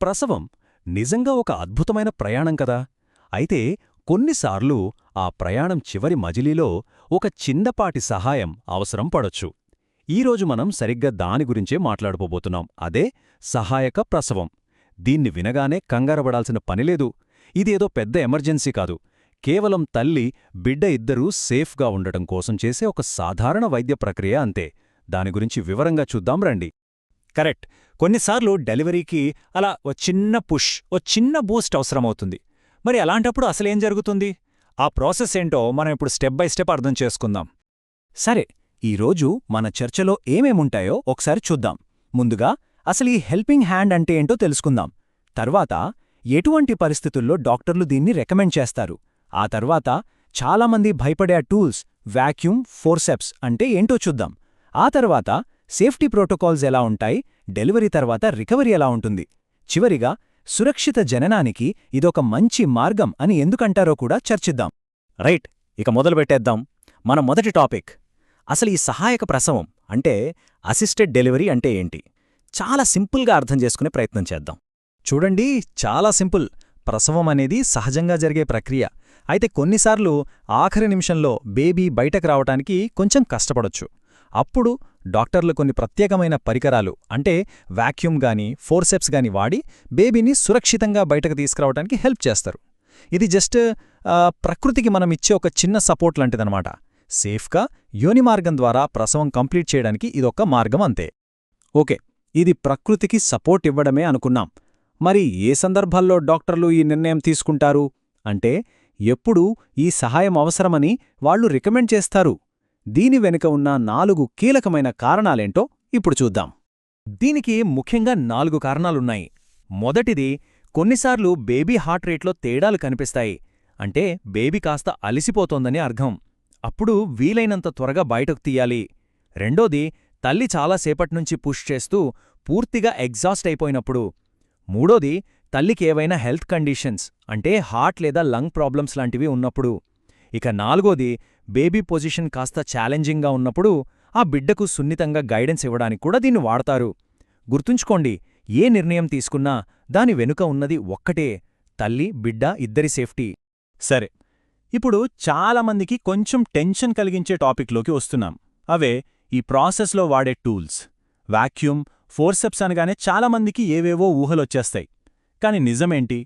ప్రసవం నిజంగా ఒక అద్భుతమైన ప్రయాణం కదా. అయితే కొన్నిసార్లు ఆ ప్రయాణం చివరి మజిలీలో ఒక చిన్నపాటి సహాయం అవసరం పడొచ్చు. ఈరోజు మనం సరిగ్గా దాని గురించే మాట్లాడుకోబోతున్నాం. అదే సహాయక ప్రసవం. దీన్ని వినగానే కంగారపడాల్సిన పనిలేదు. ఇదేదో పెద్ద ఎమర్జెన్సీ కాదు. కేవలం తల్లి, బిడ్డ ఇద్దరూ సేఫ్గా ఉండటం కోసం చేసే ఒక సాధారణ వైద్య ప్రక్రియ అంతే. దాని గురించి వివరంగా చూద్దాం రండి. కరెక్ట్. కొన్నిసార్లు డెలివరీకి అలా ఓ చిన్న పుష్, ఓ చిన్న బూస్ట్ అవసరమవుతుంది. మరి అలాంటప్పుడు అసలేం జరుగుతుంది? ఆ ప్రాసెస్ ఏంటో మనం ఇప్పుడు స్టెప్ బై స్టెప్ అర్థం చేసుకుందాం. సరే, ఈరోజు మన చర్చలో ఏమేముంటాయో ఒకసారి చూద్దాం. ముందుగా అసలు ఈ హెల్పింగ్ హ్యాండ్ అంటే ఏంటో తెలుసుకుందాం. తర్వాత ఎటువంటి పరిస్థితుల్లో డాక్టర్లు దీన్ని రికమెండ్ చేస్తారు. ఆ తర్వాత చాలామంది భయపడే టూల్స్ వాక్యూమ్, ఫోర్సెప్స్ అంటే ఏంటో చూద్దాం. ఆ తర్వాత సేఫ్టీ ప్రోటోకాల్స్ ఎలా ఉంటాయి, డెలివరీ తర్వాత రికవరీ ఎలా ఉంటుంది. చివరిగా సురక్షిత జననానికి ఇదొక మంచి మార్గం అని ఎందుకంటారో కూడా చర్చిద్దాం. రైట్, ఇక మొదలుపెట్టేద్దాం. మన మొదటి టాపిక్, అసలు ఈ సహాయక ప్రసవం అంటే అసిస్టెడ్ డెలివరీ అంటే ఏంటి? చాలా సింపుల్గా అర్థం చేసుకునే ప్రయత్నం చేద్దాం. చూడండి, చాలా సింపుల్. ప్రసవం అనేది సహజంగా జరిగే ప్రక్రియ. అయితే కొన్నిసార్లు ఆఖరి నిమిషంలో బేబీ బయటకు రావటానికి కొంచెం కష్టపడొచ్చు. అప్పుడు డాక్టర్లు కొన్ని ప్రత్యేకమైన పరికరాలు అంటే వాక్యూమ్ గాని, ఫోర్సెప్స్ గాని వాడి బేబీని సురక్షితంగా బయటకు తీసుకురావడానికి హెల్ప్ చేస్తారు. ఇది జస్ట్ ప్రకృతికి మనం ఇచ్చే ఒక చిన్న సపోర్ట్ లాంటిదనమాట. సేఫ్గా యోనిమార్గం ద్వారా ప్రసవం కంప్లీట్ చేయడానికి ఇదొక మార్గం అంతే. ఓకే, ఇది ప్రకృతికి సపోర్ట్ ఇవ్వడమే అనుకున్నాం. మరి ఏ సందర్భాల్లో డాక్టర్లు ఈ నిర్ణయం తీసుకుంటారు అంటే, ఎప్పుడు ఈ సహాయం అవసరమని వాళ్లు రికమెండ్ చేస్తారు. దీని వెనుక ఉన్న 4 కీలకమైన కారణాలేంటో ఇప్పుడు చూద్దాం. దీనికి ముఖ్యంగా 4 కారణాలున్నాయి. మొదటిది, కొన్నిసార్లు బేబీ హార్ట్ రేట్లో తేడాలు కనిపిస్తాయి. అంటే బేబీ కాస్త అలిసిపోతోందని అర్థం. అప్పుడు వీలైనంత త్వరగా బయటకు తీయాలి. రెండోది, తల్లి చాలాసేపట్నుంచి పుష్ చేస్తూ పూర్తిగా ఎగ్జాస్ట్ అయిపోయినప్పుడు. మూడోది, తల్లికి ఏవైనా హెల్త్ కండిషన్స్ అంటే హార్ట్ లేదా లంగ్ ప్రాబ్లమ్స్ లాంటివి ఉన్నప్పుడు. ఇక నాలుగోది, బేబీ పొజిషన్ కాస్త ఛాలెంజింగ్గా ఉన్నప్పుడు ఆ బిడ్డకు సున్నితంగా గైడెన్స్ ఇవ్వడానికి కూడా దీన్ని వాడతారు. గుర్తుంచుకోండి, ఏ నిర్ణయం తీసుకున్నా దాని వెనుక ఉన్నది ఒక్కటే, తల్లి, బిడ్డ ఇద్దరి సేఫ్టీ. సరే, ఇప్పుడు చాలామందికి కొంచెం టెన్షన్ కలిగించే టాపిక్లోకి వస్తున్నాం. అవే ఈ ప్రాసెస్లో వాడే టూల్స్. వాక్యూమ్, ఫోర్సెప్స్ అనగానే చాలామందికి ఏవేవో ఊహలొచ్చేస్తాయి. కాని నిజమేంటి?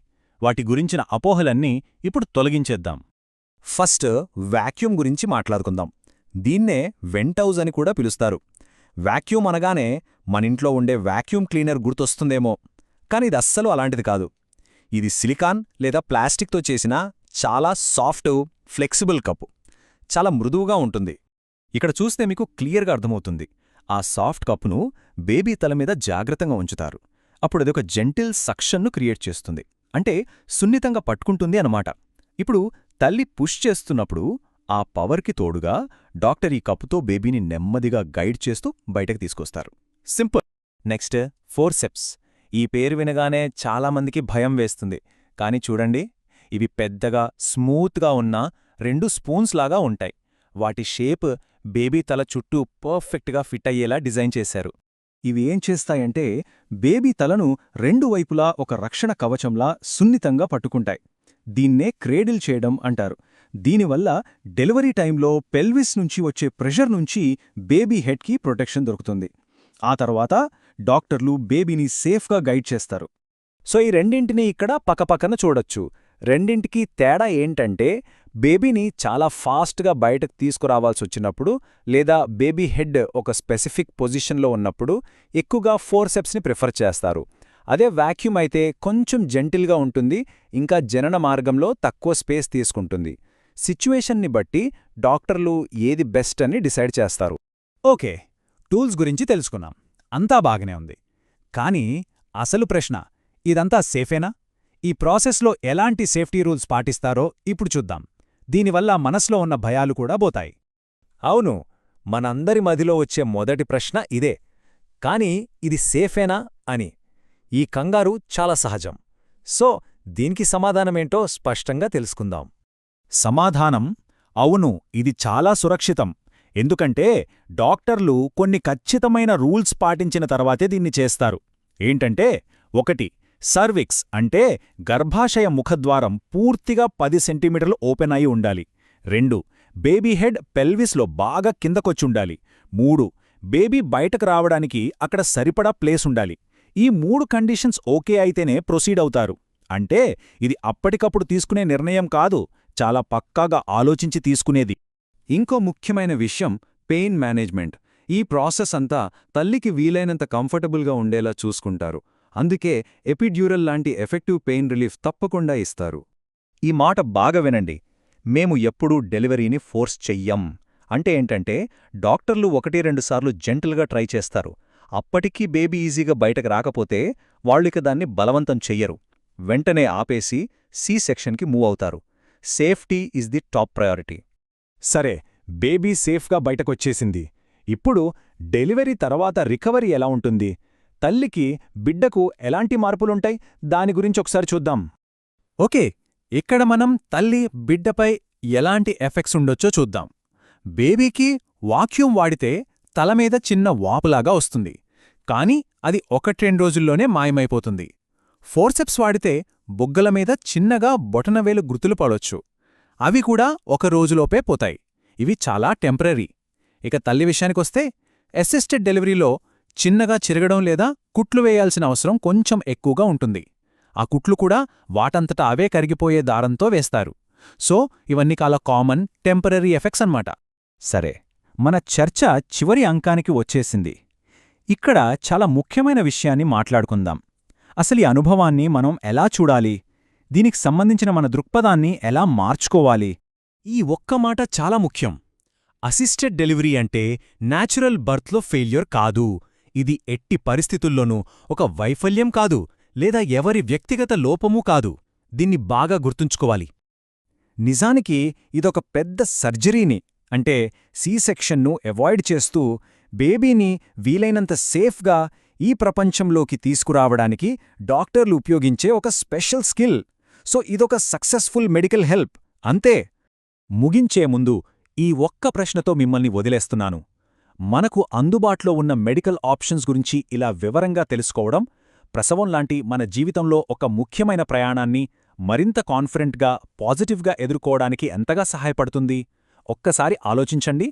వాటి గురించిన అపోహలన్నీ ఇప్పుడు తొలగించేద్దాం. ఫస్ట్ వాక్యూమ్ గురించి మాట్లాడుకుందాం. దీన్నే వెంటౌజ్ అని కూడా పిలుస్తారు. వాక్యూమ్ అనగానే మనింట్లో ఉండే వాక్యూమ్ క్లీనర్ గుర్తొస్తుందేమో, కాని ఇది అస్సలు అలాంటిది కాదు. ఇది సిలికాన్ లేదా ప్లాస్టిక్తో చేసిన చాలా సాఫ్ట్, ఫ్లెక్సిబుల్ కప్పు. చాలా మృదువుగా ఉంటుంది. ఇక్కడ చూస్తే మీకు క్లియర్గా అర్థమవుతుంది. ఆ సాఫ్ట్ కప్పును బేబీ తల మీద జాగ్రత్తగా ఉంచుతారు. అప్పుడు అదొక జెంటిల్ సక్షన్ను క్రియేట్ చేస్తుంది. అంటే సున్నితంగా పట్టుకుంటుంది అన్నమాట. ఇప్పుడు తల్లి పుష్ చేస్తున్నప్పుడు ఆ పవర్కి తోడుగా డాక్టర్ ఈ కప్పుతో బేబీని నెమ్మదిగా గైడ్ చేస్తూ బయటకు తీసుకొస్తారు. సింపుల్. Next, forceps. ఈ పేరు వినగానే చాలామందికి భయం వేస్తుంది. కాని చూడండి, ఇవి పెద్దగా, స్మూత్గా ఉన్న 2 స్పూన్స్ లాగా ఉంటాయి. వాటి షేప్ బేబీ తల చుట్టూ పర్ఫెక్ట్గా ఫిట్ అయ్యేలా డిజైన్ చేశారు. ఇవి ఏం చేస్తాయంటే బేబీ తలను 2 వైపులా ఒక రక్షణ కవచంలా సున్నితంగా పట్టుకుంటాయి. దీన్నే క్రేడిల్ చేయడం అంటారు. దీనివల్ల డెలివరీ టైంలో పెల్విస్ నుంచి వచ్చే ప్రెషర్ నుంచి బేబీ హెడ్కి ప్రొటెక్షన్ దొరుకుతుంది. ఆ తర్వాత డాక్టర్లు బేబీని సేఫ్గా గైడ్ చేస్తారు. సో ఈ రెండింటినీ ఇక్కడ పక్కపక్కన చూడొచ్చు. రెండింటికి తేడా ఏంటంటే, బేబీని చాలా ఫాస్ట్గా బయటకు తీసుకురావాల్సొచ్చినప్పుడు లేదా బేబీ హెడ్ ఒక స్పెసిఫిక్ పొజిషన్లో ఉన్నప్పుడు ఎక్కువగా ఫోర్సెప్స్ని ప్రిఫర్ చేస్తారు. అదే వాక్యూమ్ అయితే కొంచెం జెంటిల్గా ఉంటుంది, ఇంకా జనన మార్గంలో తక్కువ స్పేస్ తీసుకుంటుంది. సిచ్యువేషన్ని బట్టి డాక్టర్లు ఏది బెస్ట్ అని డిసైడ్ చేస్తారు. ఓకే, టూల్స్ గురించి తెలుసుకున్నాం. అంతా బాగానే ఉంది. కానీ అసలు ప్రశ్న, ఇదంతా సేఫేనా? ఈ ప్రాసెస్లో ఎలాంటి సేఫ్టీ రూల్స్ పాటిస్తారో ఇప్పుడు చూద్దాం. దీనివల్ల మనసులో ఉన్న భయాలు కూడా పోతాయి. అవును, మనందరి మదిలో వచ్చే మొదటి ప్రశ్న ఇదే. కానీ ఇది సేఫేనా అని. ఈ కంగారు చాలా సహజం. సో దీనికి సమాధానమేంటో స్పష్టంగా తెలుసుకుందాం. సమాధానం అవును, ఇది చాలా సురక్షితం. ఎందుకంటే డాక్టర్లు కొన్ని ఖచ్చితమైన రూల్స్ పాటించిన తర్వాతే దీన్ని చేస్తారు. ఏంటంటే 1. సర్విక్స్ అంటే గర్భాశయ ముఖద్వారం పూర్తిగా 10 సెంటీమీటర్లు ఓపెన్ అయి ఉండాలి. 2 బేబీ హెడ్ పెల్విస్లో బాగా కిందకొచ్చుండాలి. 3 బేబీ బయటకు రావడానికి అక్కడ సరిపడా ప్లేస్ ఉండాలి. ఈ 3 కండిషన్స్ ఓకే అయితేనే ప్రొసీడ్ అవుతారు. అంటే ఇది అప్పటికప్పుడు తీసుకునే నిర్ణయం కాదు, చాలా పక్కాగా ఆలోచించి తీసుకునేది. ఇంకో ముఖ్యమైన విషయం పెయిన్ మేనేజ్మెంట్. ఈ ప్రాసెస్ అంతా తల్లికి వీలైనంత కంఫర్టబుల్గా ఉండేలా చూసుకుంటారు. అందుకే ఎపిడ్యూరల్ లాంటి ఎఫెక్టివ్ పెయిన్ రిలీఫ్ తప్పకుండా ఇస్తారు. ఈ మాట బాగా వినండి. మేము ఎప్పుడూ డెలివరీని ఫోర్స్ చెయ్యం. అంటే ఏంటంటే డాక్టర్లు 1-2 సార్లు జెంటల్గా ట్రై చేస్తారు. అప్పటికీ బేబీ ఈజీగా బయటకు రాకపోతే వాళ్ళిక దాన్ని బలవంతం చెయ్యరు. వెంటనే ఆపేసి సి సెక్షన్కి మూవ్ అవుతారు. Safety is the top priority. సరే, బేబీ సేఫ్గా బయటకొచ్చేసింది. ఇప్పుడు డెలివరీ తర్వాత రికవరీ ఎలా ఉంటుంది? తల్లికి, బిడ్డకు ఎలాంటి మార్పులుంటాయి? దాని గురించి ఒకసారి చూద్దాం. ఓకే, ఇక్కడ మనం తల్లి, బిడ్డపై ఎలాంటి ఎఫెక్ట్స్ ఉండొచ్చో చూద్దాం. బేబీకి వాక్యూమ్ వాడితే తలమీద చిన్న వాపులాగా వస్తుంది, కానీ అది 1-2 రోజుల్లోనే మాయమైపోతుంది. ఫోర్సెప్స్ వాడితే బుగ్గల మీద చిన్నగా బొటనవేలు గుర్తులు పడొచ్చు. అవి కూడా 1 రోజులోపే పోతాయి. ఇవి చాలా టెంపరరీ. ఇక తల్లి విషయానికొస్తే అసిస్టెడ్ డెలివరీలో చిన్నగా చిరగడం లేదా కుట్లు వేయాల్సిన అవసరం కొంచెం ఎక్కువగా ఉంటుంది. ఆ కుట్లు కూడా వాటంతటా అవే కరిగిపోయే దారంతో వేస్తారు. సో ఇవన్నీ చాలా కామన్ టెంపరరీ ఎఫెక్ట్స్ అన్నమాట. సరే, మన చర్చ చివరి అంకానికి వచ్చేసింది. ఇక్కడ చాలా ముఖ్యమైన విషయాన్ని మాట్లాడుకుందాం. అసలు ఈ అనుభవాన్ని మనం ఎలా చూడాలి? దీనికి సంబంధించిన మన దృక్పథాన్ని ఎలా మార్చుకోవాలి? ఈ ఒక్క మాట చాలా ముఖ్యం. అసిస్టెడ్ డెలివరీ అంటే న్యాచురల్ బర్త్లో ఫెయిల్యూర్ కాదు. ఇది ఎట్టి పరిస్థితుల్లోనూ ఒక వైఫల్యం కాదు, లేదా ఎవరి వ్యక్తిగత లోపమూ కాదు. దీన్ని బాగా గుర్తుంచుకోవాలి. నిజానికి ఇదొక పెద్ద సర్జరీని, అంటే సి సెక్షన్ను అవాయిడ్ చేస్తూ బేబీని వీలైనంత సేఫ్గా ఈ ప్రపంచంలోకి తీసుకురావడానికి డాక్టర్లు ఉపయోగించే ఒక స్పెషల్ స్కిల్. సో ఇదొక సక్సెస్ఫుల్ మెడికల్ హెల్ప్ అంతే. ముగించే ముందు ఈ ఒక్క ప్రశ్నతో మిమ్మల్ని వదిలేస్తున్నాను. మనకు అందుబాటులో ఉన్న మెడికల్ ఆప్షన్స్ గురించి ఇలా వివరంగా తెలుసుకోవడం ప్రసవం లాంటి మన జీవితంలో ఒక ముఖ్యమైన ప్రయాణాన్ని మరింత కాన్ఫిడెంట్గా, పాజిటివ్గా ఎదుర్కోవడానికి ఎంతగా సహాయపడుతుంది? ఒక్కసారి ఆలోచించండి.